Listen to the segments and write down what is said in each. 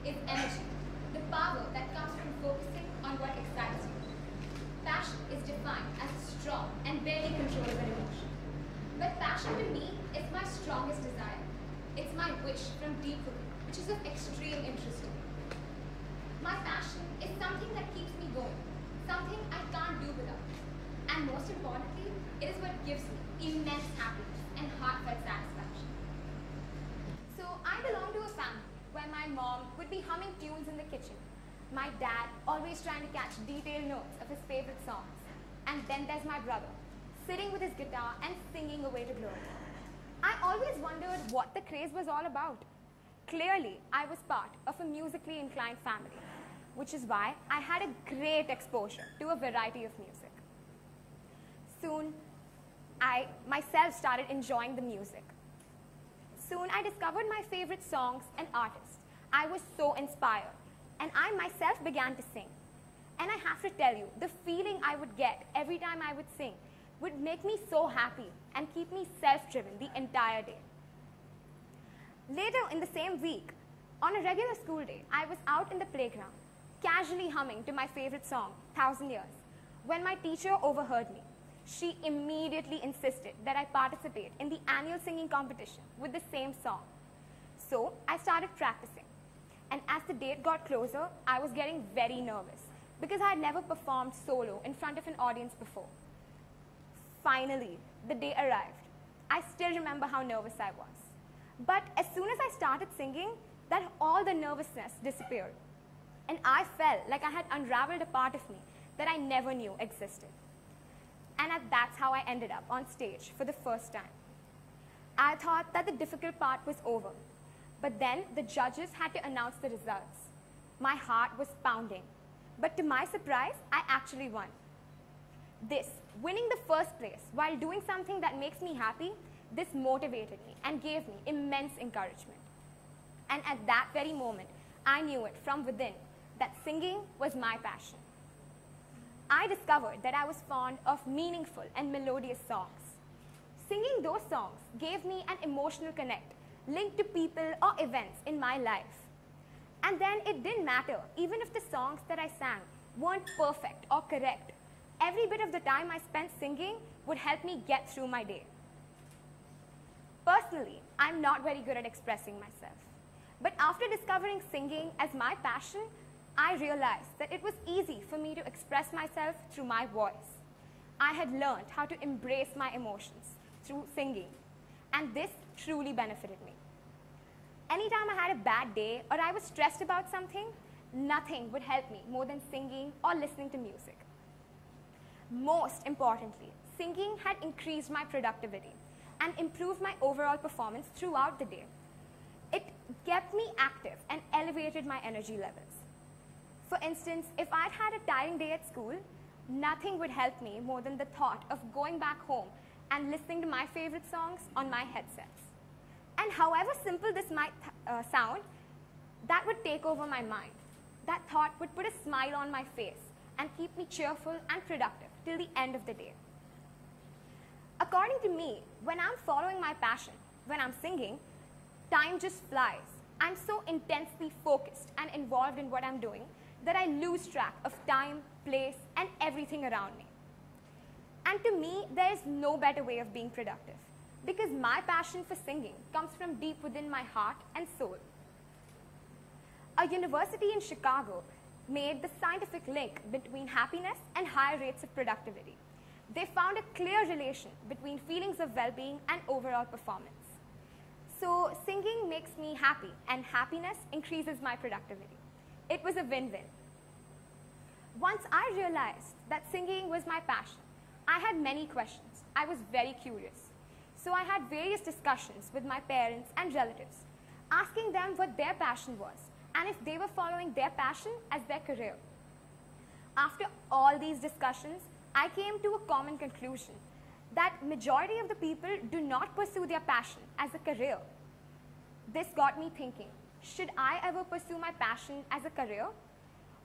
is energy, the power that comes from focusing on what excites you. Passion is defined as a strong and barely controllable emotion. But passion to me is my strongest desire. It's my wish from deep within, which is of extreme interest to me. My passion is something that keeps me going, something I can't do without. And most importantly, it is what gives me immense happiness and heartfelt satisfaction. So I belong to a family where my mom would be humming tunes in the kitchen, my dad always trying to catch detailed notes of his favorite songs, and then there's my brother, sitting with his guitar and singing away to glory. I always wondered what the craze was all about. Clearly, I was part of a musically inclined family, which is why I had a great exposure to a variety of music. Soon, I myself started enjoying the music. Soon, I discovered my favorite songs and artists. I was so inspired, and I myself began to sing. And I have to tell you, the feeling I would get every time I would sing would make me so happy and keep me self-driven the entire day. Later in the same week, on a regular school day, I was out in the playground, casually humming to my favorite song, 1,000 Years, when my teacher overheard me. She immediately insisted that I participate in the annual singing competition with the same song. So I started practicing. And as the date got closer, I was getting very nervous because I had never performed solo in front of an audience before. Finally, the day arrived. I still remember how nervous I was. But as soon as I started singing, all the nervousness disappeared. And I felt like I had unraveled a part of me that I never knew existed. And that's how I ended up on stage for the first time. I thought that the difficult part was over. But then the judges had to announce the results. My heart was pounding. But to my surprise, I actually won. Winning the first place while doing something that makes me happy, this motivated me and gave me immense encouragement. And at that very moment, I knew it from within that singing was my passion. I discovered that I was fond of meaningful and melodious songs. Singing those songs gave me an emotional connect linked to people or events in my life. And then it didn't matter, even if the songs that I sang weren't perfect or correct. Every bit of the time I spent singing would help me get through my day. Personally, I'm not very good at expressing myself. But after discovering singing as my passion, I realized that it was easy for me to express myself through my voice. I had learned how to embrace my emotions through singing, and this truly benefited me. Anytime I had a bad day or I was stressed about something, nothing would help me more than singing or listening to music. Most importantly, singing had increased my productivity and improved my overall performance throughout the day. It kept me active and elevated my energy levels. For instance, if I'd had a tiring day at school, nothing would help me more than the thought of going back home and listening to my favorite songs on my headsets. And however simple this might sound, that would take over my mind. That thought would put a smile on my face and keep me cheerful and productive till the end of the day. According to me, when I'm following my passion, when I'm singing, time just flies. I'm so intensely focused and involved in what I'm doing that I lose track of time, place, and everything around me. And to me, there is no better way of being productive because my passion for singing comes from deep within my heart and soul. A university in Chicago made the scientific link between happiness and higher rates of productivity. They found a clear relation between feelings of well-being and overall performance. So singing makes me happy, and happiness increases my productivity. It was a win-win. Once I realized that singing was my passion, I had many questions. I was very curious. So I had various discussions with my parents and relatives, asking them what their passion was and if they were following their passion as their career. After all these discussions, I came to a common conclusion that majority of the people do not pursue their passion as a career. This got me thinking, should I ever pursue my passion as a career?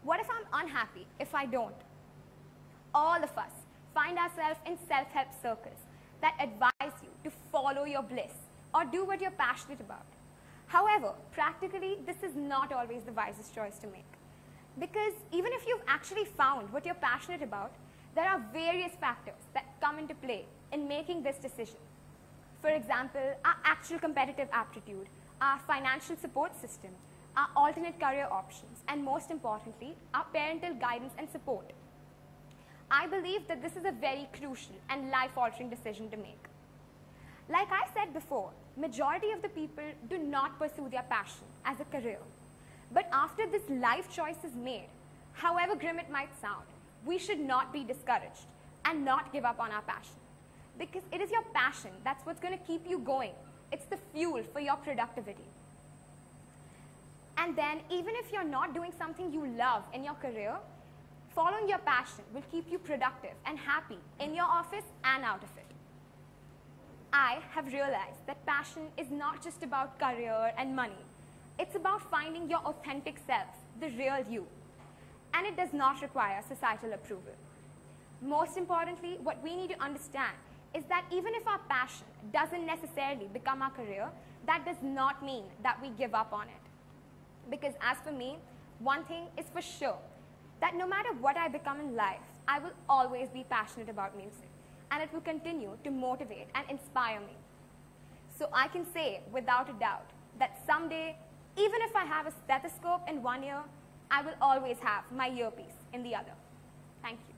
What if I'm unhappy if I don't? All of us find ourselves in self-help circles that advise you to follow your bliss or do what you're passionate about. However, practically, this is not always the wisest choice to make. Because even if you've actually found what you're passionate about, there are various factors that come into play in making this decision. For example, our actual competitive aptitude, our financial support system, our alternate career options, and most importantly, our parental guidance and support. I believe that this is a very crucial and life-altering decision to make. Like I said before, majority of the people do not pursue their passion as a career. But after this life choice is made, however grim it might sound, we should not be discouraged and not give up on our passion. Because it is your passion that's what's going to keep you going. It's the fuel for your productivity. And then, even if you're not doing something you love in your career, following your passion will keep you productive and happy in your office and out of it. I have realized that passion is not just about career and money. It's about finding your authentic self, the real you. And it does not require societal approval. Most importantly, what we need to understand is that even if our passion doesn't necessarily become our career, that does not mean that we give up on it. Because as for me, one thing is for sure, that no matter what I become in life, I will always be passionate about music, and it will continue to motivate and inspire me. So I can say without a doubt that someday, even if I have a stethoscope in one ear, I will always have my earpiece in the other. Thank you.